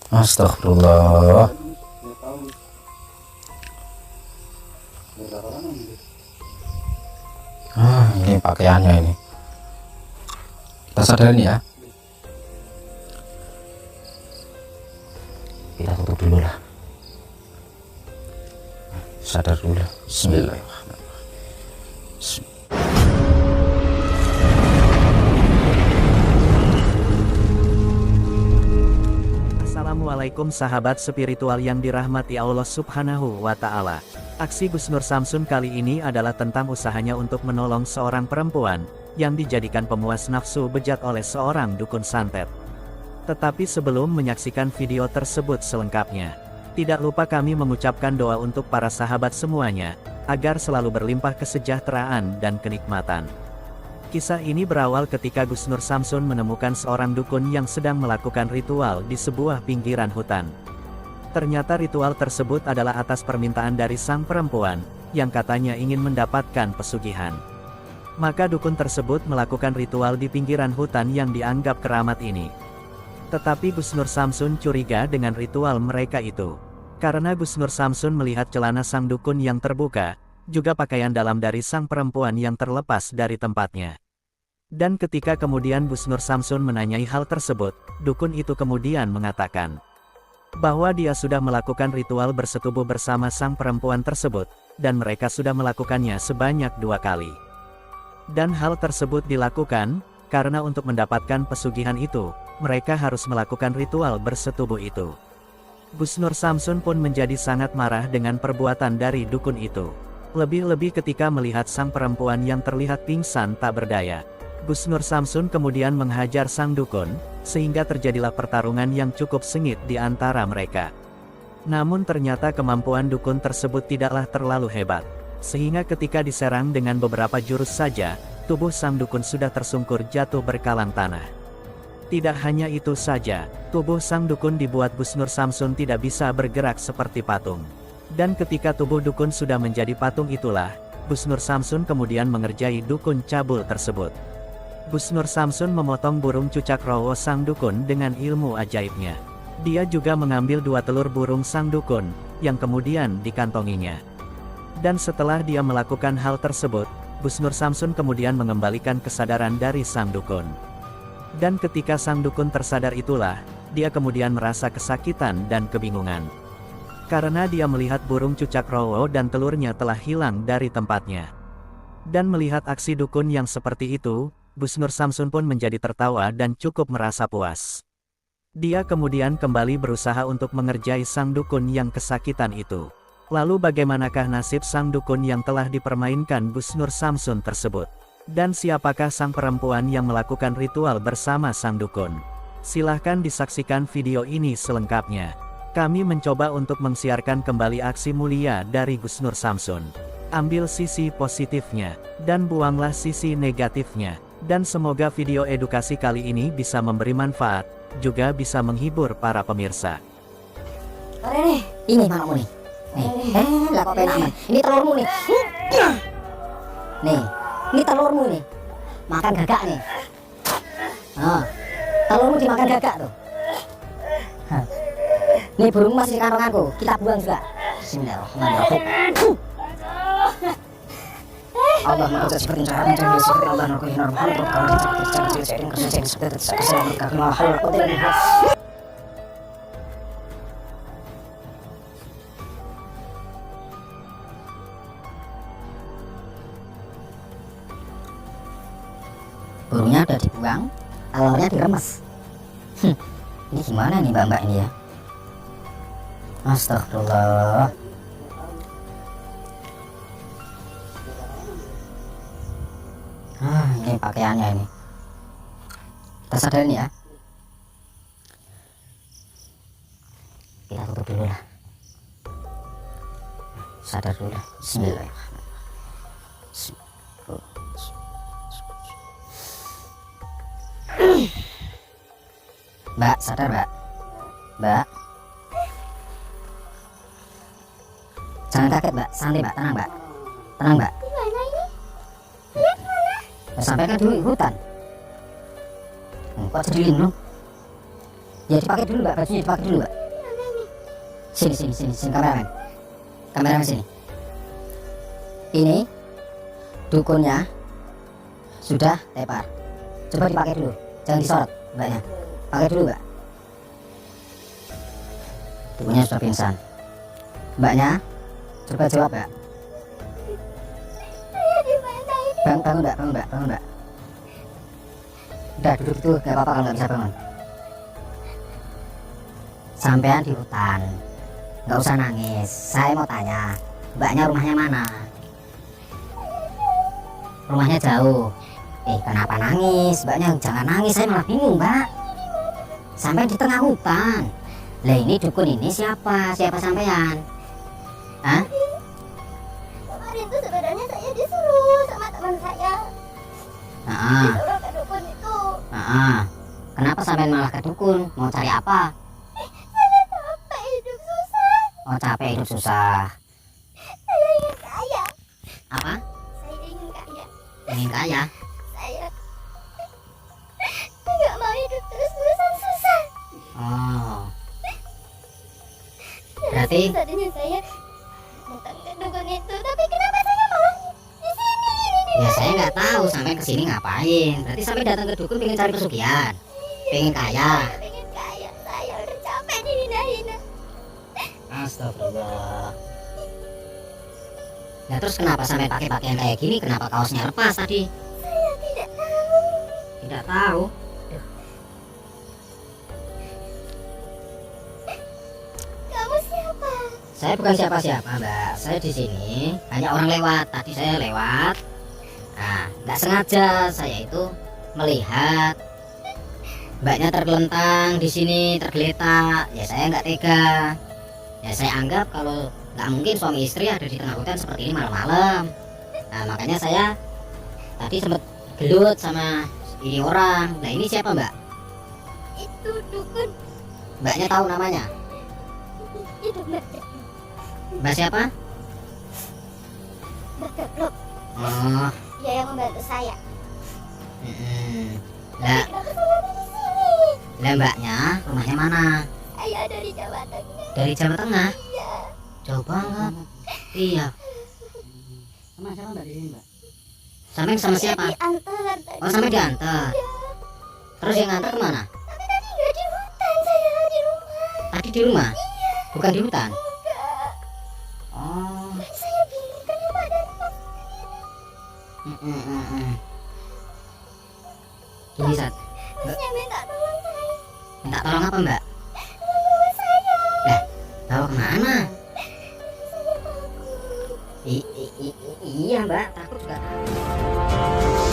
Astagfirullah. Ini pakaiannya ini. Kita sadarin ya. Kita tutup dulu lah. Sadar dulu. Bismillahirrahmanirrahim. Assalamualaikum sahabat spiritual yang dirahmati Allah Subhanahu wa Ta'ala. Aksi Gus Nur Samsun kali ini adalah tentang usahanya untuk menolong seorang perempuan yang dijadikan pemuas nafsu bejat oleh seorang dukun santet. Tetapi sebelum menyaksikan video tersebut selengkapnya, tidak lupa kami mengucapkan doa untuk para sahabat semuanya, agar selalu berlimpah kesejahteraan dan kenikmatan. Kisah ini berawal ketika Gus Nur Samsun menemukan seorang dukun yang sedang melakukan ritual di sebuah pinggiran hutan. Ternyata ritual tersebut adalah atas permintaan dari sang perempuan, yang katanya ingin mendapatkan pesugihan. Maka dukun tersebut melakukan ritual di pinggiran hutan yang dianggap keramat ini. Tetapi Gus Nur Samsun curiga dengan ritual mereka itu. Karena Gus Nur Samsun melihat celana sang dukun yang terbuka, juga pakaian dalam dari sang perempuan yang terlepas dari tempatnya. Dan ketika kemudian Gus Nur Samsun menanyai hal tersebut, dukun itu kemudian mengatakan bahwa dia sudah melakukan ritual bersetubuh bersama sang perempuan tersebut, dan mereka sudah melakukannya sebanyak 2 kali. Dan hal tersebut dilakukan, karena untuk mendapatkan pesugihan itu, mereka harus melakukan ritual bersetubuh itu. Gus Nur Samsun pun menjadi sangat marah dengan perbuatan dari dukun itu. Lebih-lebih ketika melihat sang perempuan yang terlihat pingsan tak berdaya. Gus Nur Samsun kemudian menghajar sang dukun, sehingga terjadilah pertarungan yang cukup sengit di antara mereka. Namun ternyata kemampuan dukun tersebut tidaklah terlalu hebat. Sehingga ketika diserang dengan beberapa jurus saja, tubuh sang dukun sudah tersungkur jatuh berkalang tanah. Tidak hanya itu saja, tubuh sang dukun dibuat Gus Nur Samsun tidak bisa bergerak seperti patung. Dan ketika tubuh dukun sudah menjadi patung itulah, Gus Nur Samsun kemudian mengerjai dukun cabul tersebut. Gus Nur Samsun memotong burung cucak rowo sang dukun dengan ilmu ajaibnya. Dia juga mengambil 2 telur burung sang dukun, yang kemudian dikantonginya. Dan setelah dia melakukan hal tersebut, Gus Nur Samsun kemudian mengembalikan kesadaran dari sang dukun. Dan ketika sang dukun tersadar itulah, dia kemudian merasa kesakitan dan kebingungan. Karena dia melihat burung cucak rowo dan telurnya telah hilang dari tempatnya. Dan melihat aksi dukun yang seperti itu, Gus Nur Samsun pun menjadi tertawa dan cukup merasa puas. Dia kemudian kembali berusaha untuk mengerjai sang dukun yang kesakitan itu. Lalu bagaimanakah nasib sang dukun yang telah dipermainkan Gus Nur Samsun tersebut? Dan siapakah sang perempuan yang melakukan ritual bersama sang dukun? Silahkan disaksikan video ini selengkapnya. Kami mencoba untuk mensiarkan kembali aksi mulia dari Gus Nur Samsun. Ambil sisi positifnya, dan buanglah sisi negatifnya. Dan semoga video edukasi kali ini bisa memberi manfaat, juga bisa menghibur para pemirsa. Ini mamamu nih. Lah kok pengen. Ini telurmu nih. Nih, ini telurmu nih. Makan gagak nih. Telurmu dimakan gagak tuh. Nih burungmu masih di kantonganku, kita buang juga. Bismillahirrahmanirrahim. Allah maha seperti cara mencari seperti Allah nakuhi normal kalau jadi kerja seperti saya mahal burungnya udah dibuang, telurnya diremes. Ini gimana nih mbak-mbak ini ya? Astagfirullah. Ini pakaiannya ini. Kita sadarin ya. Kita tutup dulu lah. Sadar dulu lah. Bismillahirrahmanirrahim. Mbak, sadar mbak. Mbak. Jangan kaget mbak, santai mbak, tenang mbak. Tenang mbak. Gimana ini? Lihat mana? Sampai kan dulu hutan. Kok jadi linglung? Ya dipakai dulu mbak, bajunya dipakai dulu mbak. Sini kameramen. Kameramen sini. Ini dukunnya sudah tepar. Coba dipakai dulu, jangan disorot mbaknya. Pakai dulu mbak. Dukunnya sudah pingsan. Mbaknya, coba jawab mbak. Bangun mbak. Udah duduk itu gak apa-apa kalau nggak bisa bangun. Sampean di hutan, nggak usah nangis. Saya mau tanya, mbaknya rumahnya mana? Rumahnya jauh. Kenapa nangis? Mbaknya jangan nangis, saya malah bingung mbak. Sampai di tengah hutan. Lah ini dukun ini siapa? Siapa sampean? Hah? Kemarin tuh sebenarnya saya disuruh sama teman saya. Disuruh ke dukun itu. Kenapa sampean malah ke dukun? Mau cari apa? Saya capek hidup susah. Oh capek hidup susah. Saya ingin kaya. Apa? Saya ingin kaya. Ingin kaya? Saya nggak mau hidup terus-terusan susah. Oh. Berarti Tadinya saya datang ke dukun itu, tapi kenapa saya malah di sini? ya saya nggak tahu sampai kesini ngapain. Berarti sampai datang ke dukun pengen cari pesugihan, pengen kaya. Saya pengen kaya. Saya udah capek dihina-hina. Astagfirullah. Nah terus kenapa sampai pakai pakaian kayak gini? Kenapa kaosnya lepas tadi? Saya tidak tahu. Tidak tahu. Kamu siapa? Saya bukan siapa-siapa mbak. Saya di sini hanya orang lewat. Tadi saya lewat. Nah nggak sengaja saya itu melihat mbaknya tergelentang di sini, tergeletak. Ya saya nggak tega. Ya saya anggap kalau nggak mungkin suami istri ada di tengah hutan seperti ini malam-malam. Nah makanya saya tadi sempat gelut sama ini orang. Nah ini siapa mbak? Itu dukun. Mbaknya tahu namanya? Itu Mbak Mbak siapa? Gablok. Oh, Dia yang membantu saya. Lah, Kenapa saya ada di sini? lah mbaknya rumahnya mana? Saya dari Jawa Tengah. Dari Jawa Tengah? Iya. Jauh banget. Iya. Sama siapa mbak di sini mbak? Sampai sama siapa? Diantar tadi. Oh sampai diantar. Iya. Terus yang ngantar kemana? Tapi tadi nggak di hutan, saya di rumah. Tadi di rumah? Bukan di hutan? Enggak. Oh. Saya bingung kenapa ada rumah. Gini Sat, Harusnya minta tolong saya. minta tolong apa mbak? Bawa saya. Lah, bawa kemana? Saya takut. Iya mbak, takut juga takut.